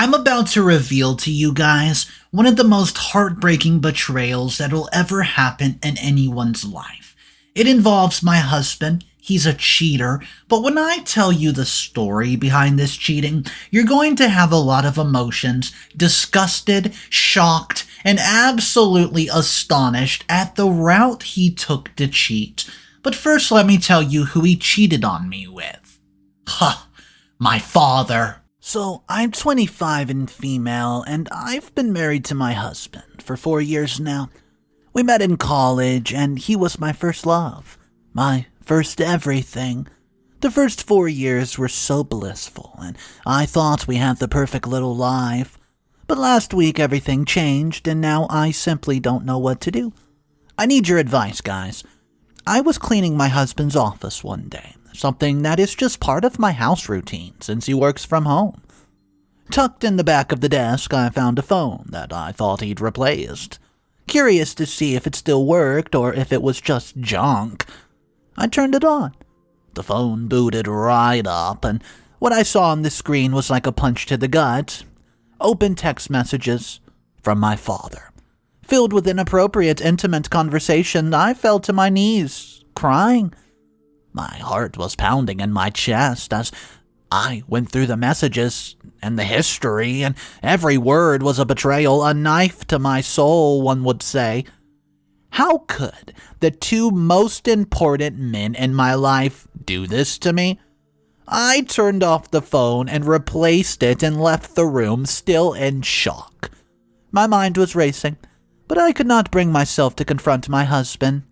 I'm about to reveal to you guys one of the most heartbreaking betrayals that will ever happen in anyone's life. It involves my husband. He's a cheater, but when I tell you the story behind this cheating, you're going to have a lot of emotions, disgusted, shocked, and absolutely astonished at the route he took to cheat. But first, let me tell you who he cheated on me with. My father. So, I'm 25 and female, and I've been married to my husband for 4 years now. We met in college, and he was my first love. My first everything. The first 4 years were so blissful, and I thought we had the perfect little life. But last week everything changed, and now I simply don't know what to do. I need your advice, guys. I was cleaning my husband's office one day, something that is just part of my house routine since he works from home. Tucked in the back of the desk, I found a phone that I thought he'd replaced. Curious to see if it still worked or if it was just junk, I turned it on. The phone booted right up, and what I saw on the screen was like a punch to the gut. Open text messages from my father. Filled with inappropriate, intimate conversation, I fell to my knees, crying. My heart was pounding in my chest as I went through the messages and the history, and every word was a betrayal, a knife to my soul, one would say. How could the two most important men in my life do this to me? I turned off the phone and replaced it and left the room, still in shock. My mind was racing, but I could not bring myself to confront my husband.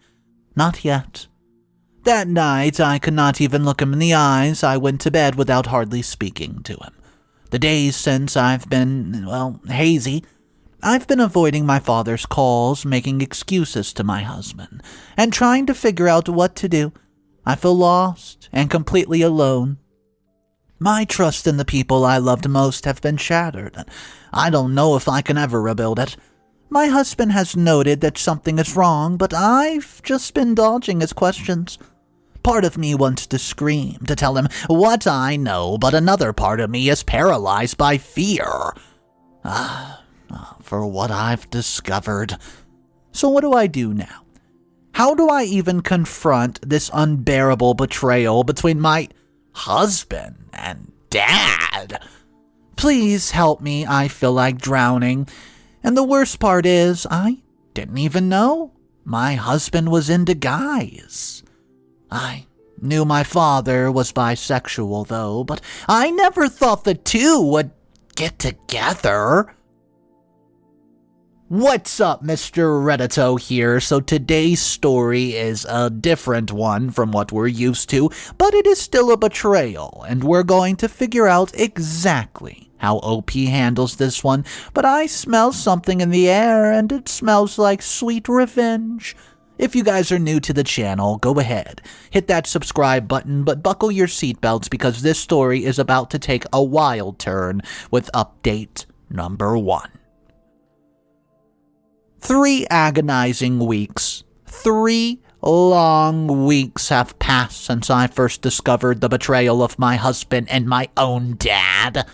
Not yet. That night, I could not even look him in the eyes. I went to bed without hardly speaking to him. The days since I've been, hazy. I've been avoiding my father's calls, making excuses to my husband, and trying to figure out what to do. I feel lost and completely alone. My trust in the people I loved most have been shattered, and I don't know if I can ever rebuild it. My husband has noted that something is wrong, but I've just been dodging his questions. Part of me wants to scream, to tell him what I know, but another part of me is paralyzed by fear. For what I've discovered. So what do I do now? How do I even confront this unbearable betrayal between my husband and dad? Please help me, I feel like drowning. And the worst part is, I didn't even know my husband was into guys. I knew my father was bisexual, though, but I never thought the two would get together. What's up, Mr. Reddito here? So today's story is a different one from what we're used to, but it is still a betrayal, and we're going to figure out exactly how OP handles this one, but I smell something in the air, and it smells like sweet revenge. If you guys are new to the channel, go ahead, hit that subscribe button, but buckle your seatbelts because this story is about to take a wild turn with update number 1. 3 agonizing weeks. 3 long weeks have passed since I first discovered the betrayal of my husband and my own dad.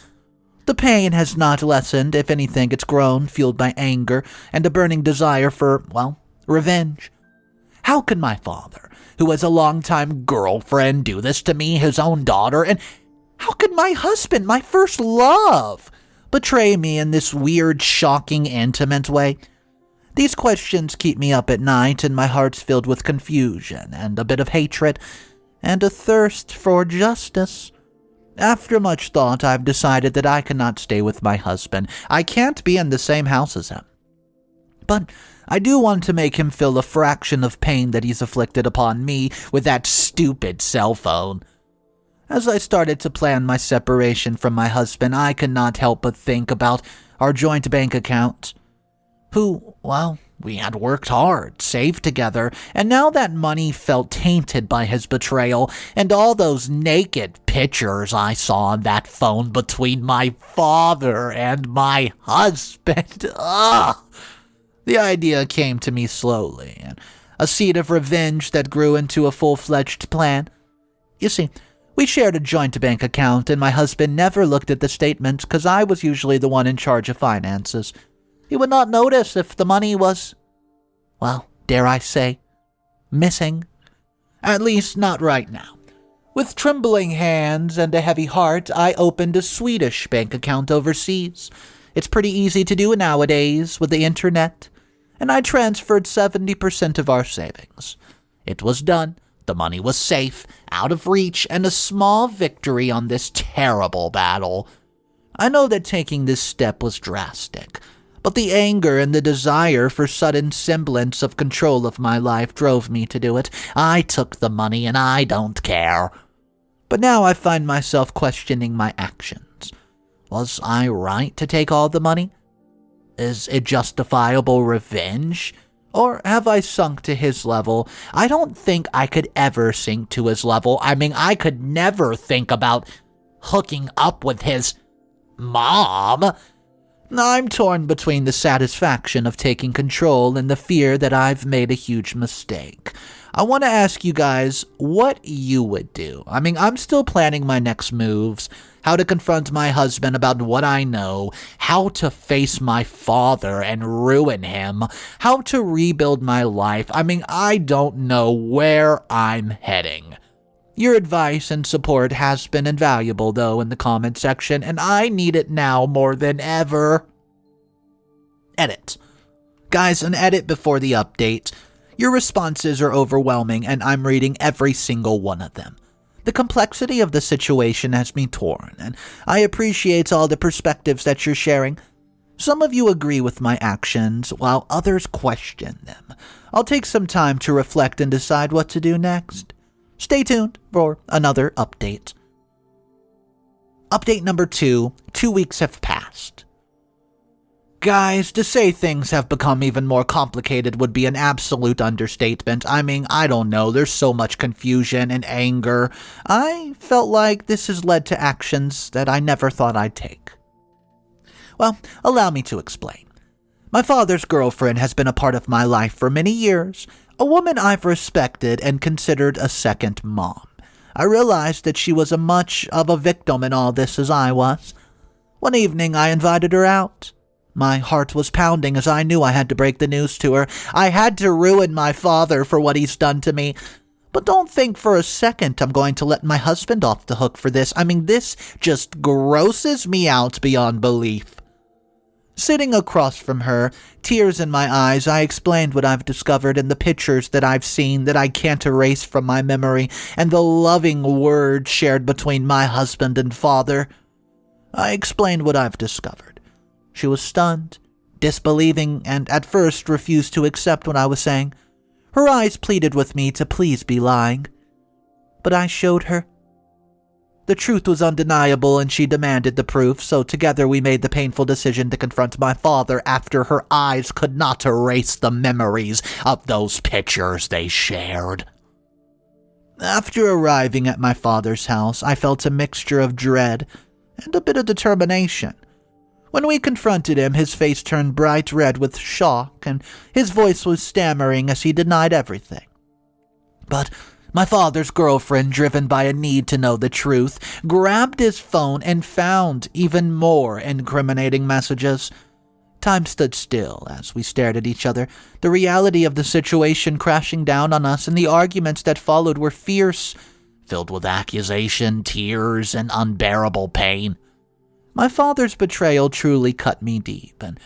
The pain has not lessened. If anything, it's grown, fueled by anger and a burning desire for, revenge. How could my father, who was a longtime girlfriend, do this to me, his own daughter? And how could my husband, my first love, betray me in this weird, shocking, intimate way? These questions keep me up at night, and my heart's filled with confusion and a bit of hatred and a thirst for justice. After much thought, I've decided that I cannot stay with my husband. I can't be in the same house as him. But I do want to make him feel a fraction of pain that he's afflicted upon me with that stupid cell phone. As I started to plan my separation from my husband, I could not help but think about our joint bank account. We had worked hard, saved together, and now that money felt tainted by his betrayal, and all those naked pictures I saw on that phone between my father and my husband. The idea came to me slowly, and a seed of revenge that grew into a full-fledged plan. You see, We shared a joint bank account, and my husband never looked at the statement because I was usually the one in charge of finances. He would not notice if the money was, well, dare I say, missing. At least not right now. With trembling hands and a heavy heart, I opened a Swedish bank account overseas. It's pretty easy to do nowadays with the internet. And I transferred 70% of our savings. It was done. The money was safe, out of reach, and a small victory on this terrible battle. I know that taking this step was drastic, but the anger and the desire for sudden semblance of control of my life drove me to do it. I took the money and I don't care. But now I find myself questioning my actions. Was I right to take all the money? Is it justifiable revenge? Or have I sunk to his level? I don't think I could ever sink to his level. I mean, I could never think about hooking up with his mom. I'm torn between the satisfaction of taking control and the fear that I've made a huge mistake. I want to ask you guys what you would do. I mean, I'm still planning my next moves, how to confront my husband about what I know, how to face my father and ruin him, how to rebuild my life. I mean, I don't know where I'm heading. Your advice and support has been invaluable, though, in the comment section, and I need it now more than ever. Edit. Guys, an edit before the update. Your responses are overwhelming, and I'm reading every single one of them. The complexity of the situation has me torn, and I appreciate all the perspectives that you're sharing. Some of you agree with my actions, while others question them. I'll take some time to reflect and decide what to do next. Stay tuned for another update. Update number 2. 2 weeks have passed. Guys, to say things have become even more complicated would be an absolute understatement. I mean, I don't know, there's so much confusion and anger. I felt like this has led to actions that I never thought I'd take. Well, allow me to explain. My father's girlfriend has been a part of my life for many years, a woman I've respected and considered a second mom. I realized that she was as much of a victim in all this as I was. One evening, I invited her out. My heart was pounding as I knew I had to break the news to her. I had to ruin my father for what he's done to me. But don't think for a second I'm going to let my husband off the hook for this. I mean, this just grosses me out beyond belief. Sitting across from her, tears in my eyes, I explained what I've discovered and the pictures that I've seen that I can't erase from my memory, and the loving words shared between my husband and father. I explained what I've discovered. She was stunned, disbelieving, and at first refused to accept what I was saying. Her eyes pleaded with me to please be lying. But I showed her. The truth was undeniable, and she demanded the proof, so together we made the painful decision to confront my father after her eyes could not erase the memories of those pictures they shared. After arriving at my father's house, I felt a mixture of dread and a bit of determination. When we confronted him, his face turned bright red with shock, and his voice was stammering as he denied everything. But my father's girlfriend, driven by a need to know the truth, grabbed his phone and found even more incriminating messages. Time stood still as we stared at each other, the reality of the situation crashing down on us, and the arguments that followed were fierce, filled with accusation, tears, and unbearable pain. My father's betrayal truly cut me deep, and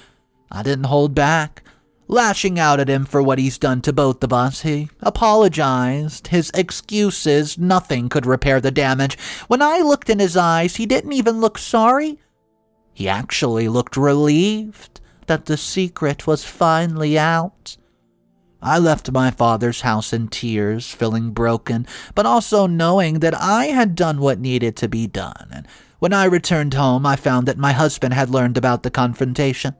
I didn't hold back. Lashing out at him for what he's done to both of us, he apologized. His excuses, nothing could repair the damage. When I looked in his eyes, he didn't even look sorry. He actually looked relieved that the secret was finally out. I left my father's house in tears, feeling broken, but also knowing that I had done what needed to be done. And when I returned home, I found that my husband had learned about the confrontation.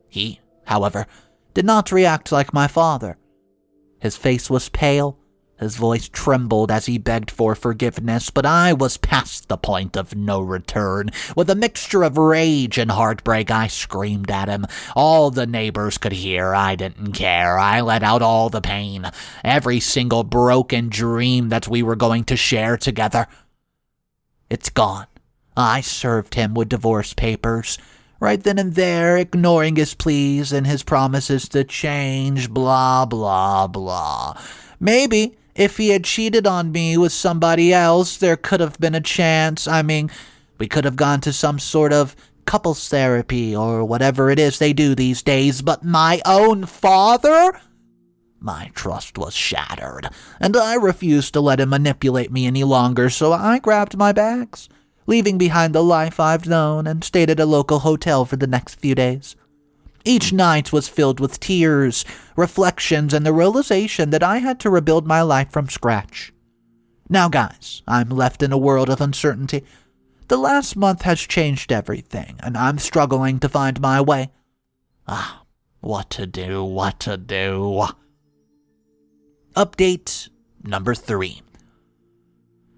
He, however, did not react like my father. His face was pale, his voice trembled as he begged for forgiveness, but I was past the point of no return. With a mixture of rage and heartbreak, I screamed at him. All the neighbors could hear. I didn't care. I let out all the pain, every single broken dream that we were going to share together. It's gone. I served him with divorce papers. Right then and there, ignoring his pleas and his promises to change, blah, blah, blah. Maybe if he had cheated on me with somebody else, there could have been a chance. We could have gone to some sort of couples therapy or whatever it is they do these days, but my own father? My trust was shattered, and I refused to let him manipulate me any longer, so I grabbed my bags, leaving behind the life I've known, and stayed at a local hotel for the next few days. Each night was filled with tears, reflections, and the realization that I had to rebuild my life from scratch. Now, guys, I'm left in a world of uncertainty. The last month has changed everything, and I'm struggling to find my way. What to do. Update number 3.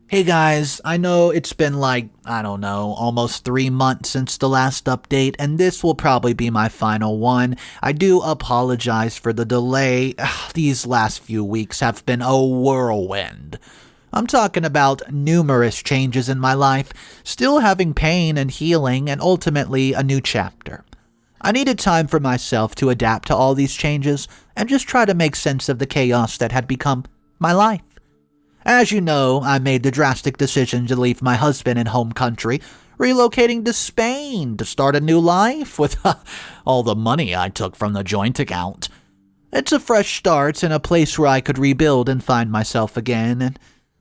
Hey guys, I know it's been almost 3 months since the last update, and this will probably be my final one. I do apologize for the delay. These last few weeks have been a whirlwind. I'm talking about numerous changes in my life, still having pain and healing, and ultimately a new chapter. I needed time for myself to adapt to all these changes and just try to make sense of the chaos that had become my life. As you know, I made the drastic decision to leave my husband in home country, relocating to Spain to start a new life with all the money I took from the joint account. It's a fresh start in a place where I could rebuild and find myself again, and,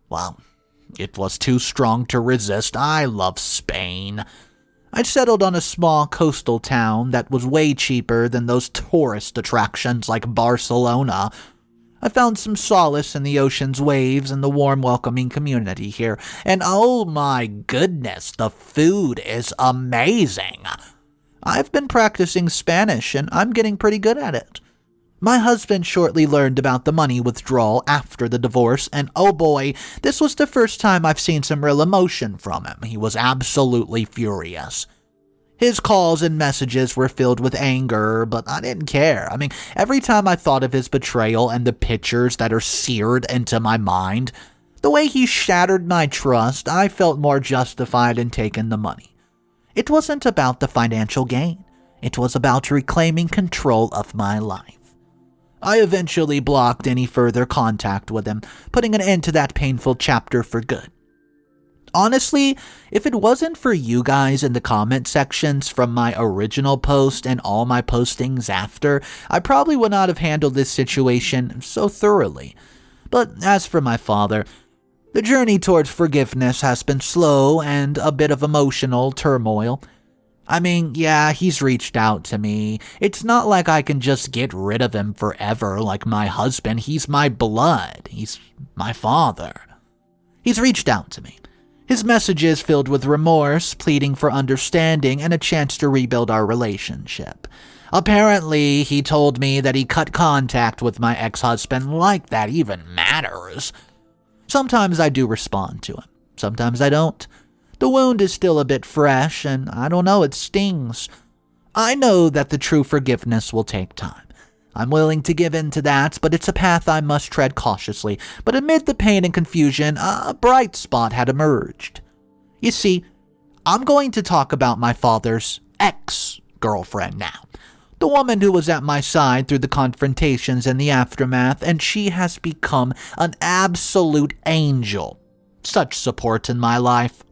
well, it was too strong to resist. I love Spain. I'd settled on a small coastal town that was way cheaper than those tourist attractions like Barcelona. I found some solace in the ocean's waves and the warm, welcoming community here. And oh my goodness, the food is amazing. I've been practicing Spanish and I'm getting pretty good at it. My husband shortly learned about the money withdrawal after the divorce, and oh boy, this was the first time I've seen some real emotion from him. He was absolutely furious. His calls and messages were filled with anger, but I didn't care. Every time I thought of his betrayal and the pictures that are seared into my mind, the way he shattered my trust, I felt more justified in taking the money. It wasn't about the financial gain. It was about reclaiming control of my life. I eventually blocked any further contact with him, putting an end to that painful chapter for good. Honestly, if it wasn't for you guys in the comment sections from my original post and all my postings after, I probably would not have handled this situation so thoroughly. But as for my father, the journey towards forgiveness has been slow and a bit of emotional turmoil. Yeah, he's reached out to me. It's not like I can just get rid of him forever like my husband. He's my blood. He's my father. He's reached out to me. His messages filled with remorse, pleading for understanding and a chance to rebuild our relationship. Apparently, he told me that he cut contact with my ex-husband, like that even matters. Sometimes I do respond to him. Sometimes I don't. The wound is still a bit fresh, and I don't know, it stings. I know that the true forgiveness will take time. I'm willing to give in to that, but it's a path I must tread cautiously. But amid the pain and confusion, a bright spot had emerged. You see, I'm going to talk about my father's ex-girlfriend now. The woman who was at my side through the confrontations and the aftermath, and she has become an absolute angel. Such support in my life.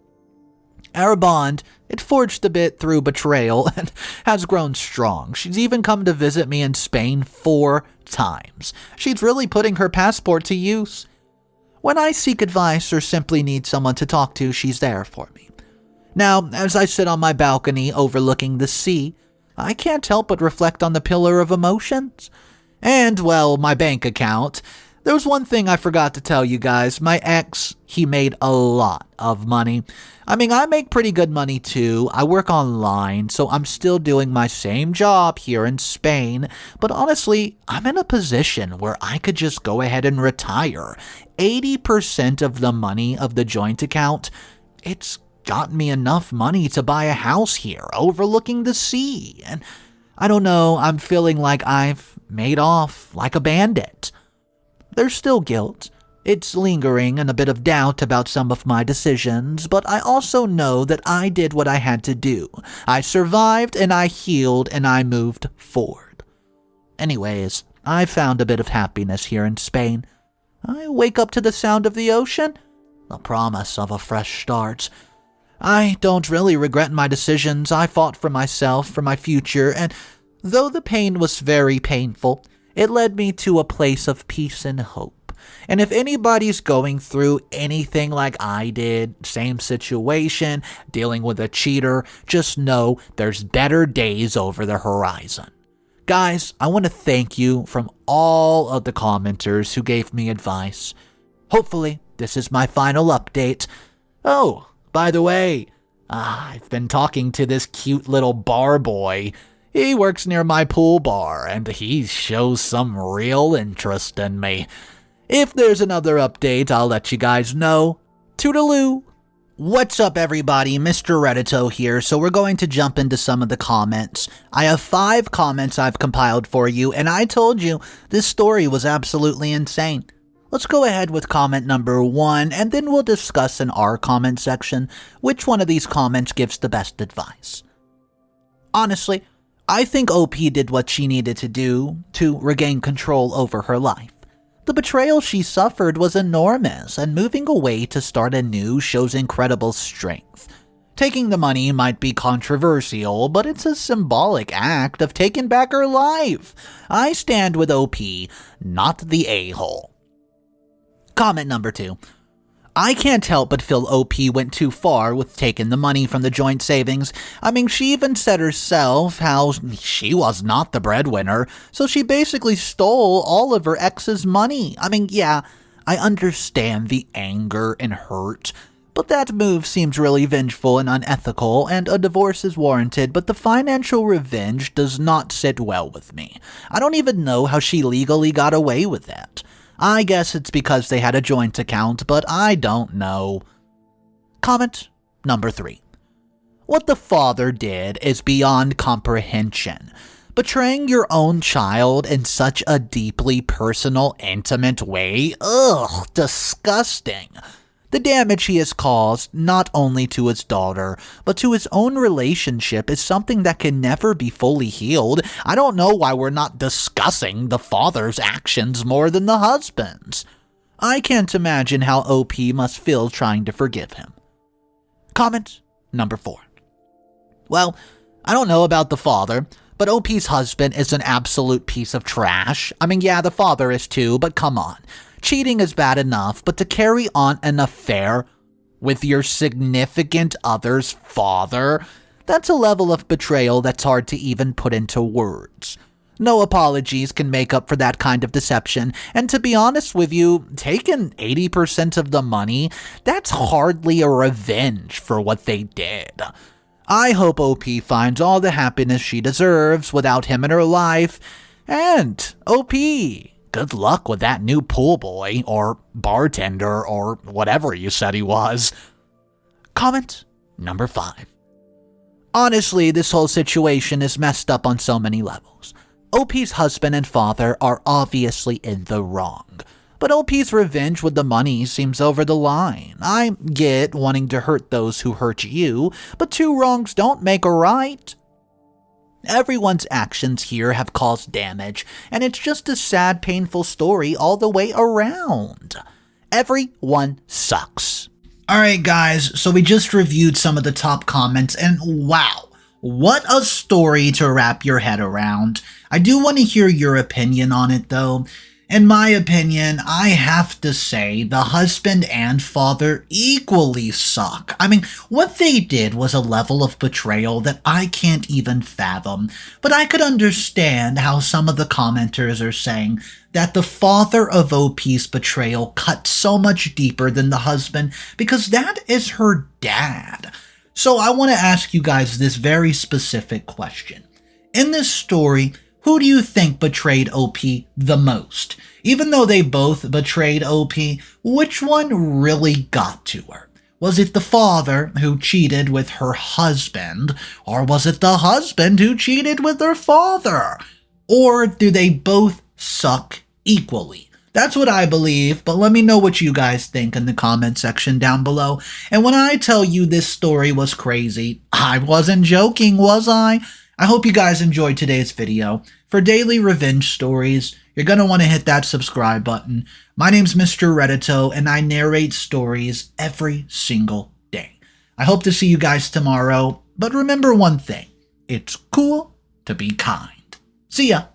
Our bond, it forged a bit through betrayal and has grown strong. She's even come to visit me in Spain 4 times. She's really putting her passport to use. When I seek advice or simply need someone to talk to, she's there for me. Now, as I sit on my balcony overlooking the sea, I can't help but reflect on the pillar of emotions. And, well, my bank account. There was one thing I forgot to tell you guys. My ex, he made a lot of money. I make pretty good money too. I work online, so I'm still doing my same job here in Spain. But honestly, I'm in a position where I could just go ahead and retire. 80% of the money of the joint account, it's got me enough money to buy a house here overlooking the sea. And I don't know, I'm feeling like I've made off like a bandit. There's still guilt, It's lingering and a bit of doubt about some of my decisions, but I also know that I did what I had to do. I survived and I healed and I moved forward. Anyways, I found a bit of happiness here in Spain. I wake up to the sound of the ocean, the promise of a fresh start. I don't really regret my decisions. I fought for myself, for my future, and though the pain was very painful, it led me to a place of peace and hope. And if anybody's going through anything like I did, same situation, dealing with a cheater, just know there's better days over the horizon. Guys, I want to thank you from all of the commenters who gave me advice. Hopefully, this is my final update. Oh, by the way, I've been talking to this cute little bar boy. He works near my pool bar, and he shows some real interest in me. If there's another update, I'll let you guys know. Toodaloo! What's up, everybody? Mr. Reddito here, so we're going to jump into some of the comments. I have 5 comments I've compiled for you, and I told you this story was absolutely insane. Let's go ahead with comment number 1, and then we'll discuss in our comment section which one of these comments gives the best advice. Honestly, I think OP did what she needed to do to regain control over her life. The betrayal she suffered was enormous, and moving away to start anew shows incredible strength. Taking the money might be controversial, but it's a symbolic act of taking back her life. I stand with OP, not the a-hole. Comment number 2. I can't help but feel OP went too far with taking the money from the joint savings. I mean, she even said herself how she was not the breadwinner, so she basically stole all of her ex's money. I mean, yeah, I understand the anger and hurt, but that move seems really vengeful and unethical, and a divorce is warranted, but the financial revenge does not sit well with me. I don't even know how she legally got away with that. I guess it's because they had a joint account, but I don't know. Comment number 3. What the father did is beyond comprehension. Betraying your own child in such a deeply personal, intimate way? Ugh, disgusting. The damage he has caused, not only to his daughter, but to his own relationship, is something that can never be fully healed. I don't know why we're not discussing the father's actions more than the husband's. I can't imagine how OP must feel trying to forgive him. Comment number 4. Well, I don't know about the father, but OP's husband is an absolute piece of trash. I mean, yeah, the father is too, but come on. Cheating is bad enough, but to carry on an affair with your significant other's father, that's a level of betrayal that's hard to even put into words. No apologies can make up for that kind of deception, and to be honest with you, taking 80% of the money, that's hardly a revenge for what they did. I hope OP finds all the happiness she deserves without him in her life, and OP, good luck with that new pool boy, or bartender, or whatever you said he was. Comment number 5. Honestly, this whole situation is messed up on so many levels. OP's husband and father are obviously in the wrong, but OP's revenge with the money seems over the line. I get wanting to hurt those who hurt you, but 2 wrongs don't make a right. Everyone's actions here have caused damage, and it's just a sad, painful story all the way around. Everyone sucks. Alright guys, so we just reviewed some of the top comments, and wow, what a story to wrap your head around. I do want to hear your opinion on it though. In my opinion, I have to say the husband and father equally suck. I mean, what they did was a level of betrayal that I can't even fathom. But I could understand how some of the commenters are saying that the father of OP's betrayal cut so much deeper than the husband because that is her dad. So I want to ask you guys this very specific question. In this story, who do you think betrayed OP the most? Even though they both betrayed OP, which one really got to her? Was it the father who cheated with her husband, or was it the husband who cheated with her father? Or do they both suck equally? That's what I believe, but let me know what you guys think in the comment section down below. And when I tell you this story was crazy, I wasn't joking, was I? I hope you guys enjoyed today's video. For daily revenge stories, you're going to want to hit that subscribe button. My name's Mr. Reddito, and I narrate stories every single day. I hope to see you guys tomorrow, but remember one thing, it's cool to be kind. See ya!